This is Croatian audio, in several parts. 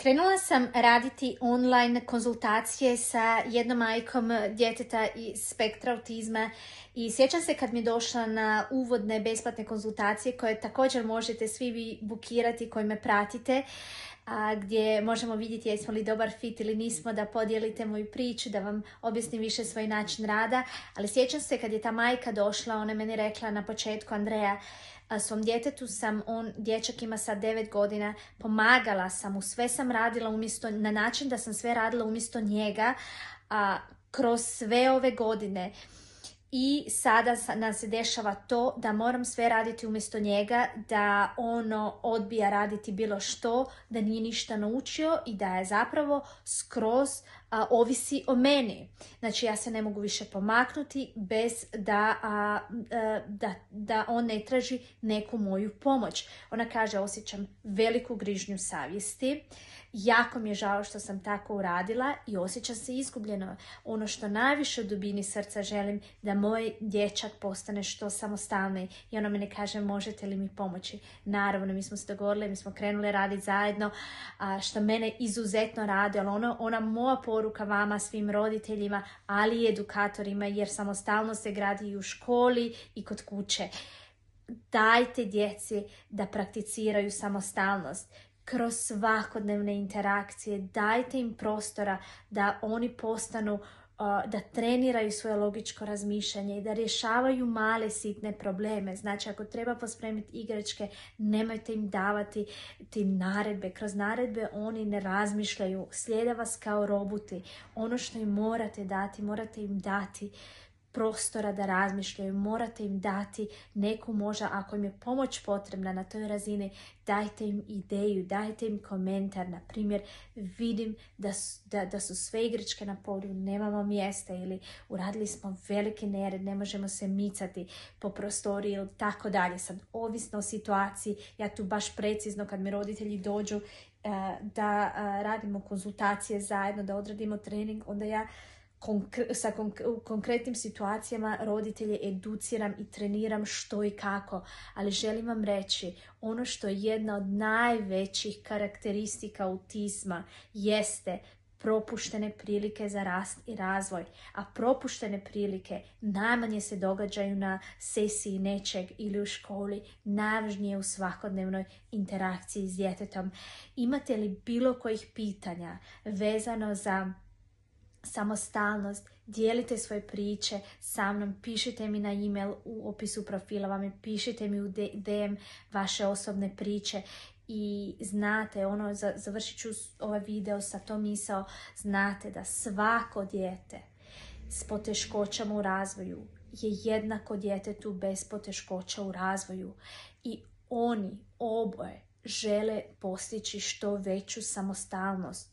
Krenula sam raditi online konzultacije sa jednom majkom djeteta iz spektra autizma i sjećam se kad mi je došla na uvodne besplatne konzultacije koje također možete svi vi bukirati koji me pratite, gdje možemo vidjeti jesmo li dobar fit ili nismo, da podijelite moju priču, da vam objasnim više svoj način rada. Ali sjećam se kad je ta majka došla, ona je meni rekla na početku: Andreja, svom djetetu sam, dječak ima sad 9 godina, pomagala sam mu, sve sam radila na način da sam sve radila umjesto njega kroz sve ove godine. I sada nam se dešava to da moram sve raditi umjesto njega, da ono odbija raditi bilo što, da nije ništa naučio i da je zapravo skroz ovisi o meni. Znači ja se ne mogu više pomaknuti bez da on ne traži neku moju pomoć. Ona kaže: osjećam veliku grižnju savjesti, jako mi je žao što sam tako uradila i osjećam se izgubljeno. Ono što najviše u dubini srca želim, da moj dječak postane što samostalniji. I ona mene kaže: možete li mi pomoći? Naravno, mi smo se dogovorili, mi smo krenuli raditi zajedno, što mene izuzetno radi, ali ona moja poruka vama, svim roditeljima, ali i edukatorima, jer samostalnost se gradi i u školi i kod kuće. Dajte djeci da prakticiraju samostalnost kroz svakodnevne interakcije, dajte im prostora da oni postanu, da treniraju svoje logičko razmišljanje i da rješavaju male sitne probleme. Znači ako treba pospremiti igračke, nemojte im davati ti naredbe. Kroz naredbe oni ne razmišljaju, slijede vas kao roboti. Ono što im morate im dati prostora da razmišljaju, morate im dati neku, možda ako im je pomoć potrebna na toj razini, dajte im ideju, dajte im komentar. Na primjer, vidim da su sve igračke na podu, nemamo mjesta, ili uradili smo veliki nered, ne možemo se micati po prostoriji ili tako dalje. Sad, ovisno o situaciji, ja tu baš precizno kad mi roditelji dođu da radimo konzultacije zajedno, da odradimo trening, onda ja u konkretnim situacijama roditelje educiram i treniram što i kako. Ali želim vam reći, ono što je jedna od najvećih karakteristika autizma jeste propuštene prilike za rast i razvoj. A propuštene prilike najmanje se događaju na sesiji nečeg ili u školi, najvažnije u svakodnevnoj interakciji s djetetom. Imate li bilo kojih pitanja vezano za samostalnost, dijelite svoje priče sa mnom, pišite mi na e-mail u opisu profila vam, pišite mi u DM vaše osobne priče. I znate, završit ću ovaj video sa tom misao, znate da svako dijete s poteškoćama u razvoju je jednako djetetu bez poteškoća u razvoju i oni oboje žele postići što veću samostalnost.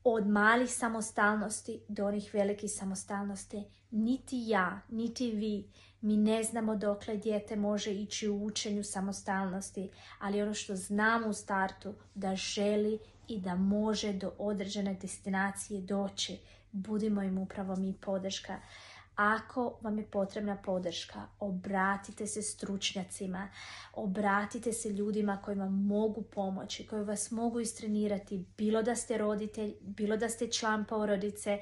Od malih samostalnosti do onih velikih samostalnosti. Niti ja, niti vi, mi ne znamo dokle dijete može ići u učenju samostalnosti, ali ono što znamo u startu, da želi i da može do određene destinacije doći. Budimo im upravo mi podrška. Ako vam je potrebna podrška, obratite se stručnjacima, obratite se ljudima koji vam mogu pomoći, koji vas mogu istrenirati, bilo da ste roditelj, bilo da ste član porodice,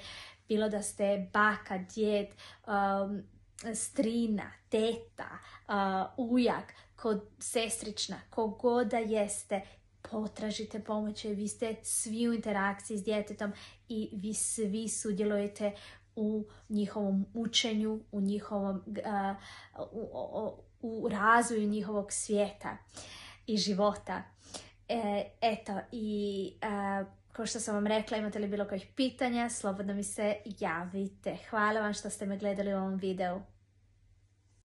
bilo da ste baka, djed, strina, teta, ujak, sestrična, kogod da jeste. Potražite pomoć, vi ste svi u interakciji s djetetom i vi svi sudjelujete u njihovom učenju, u razvoju njihovog svijeta i života. Kao što sam vam rekla, imate li bilo kojih pitanja, slobodno mi se javite. Hvala vam što ste me gledali u ovom videu.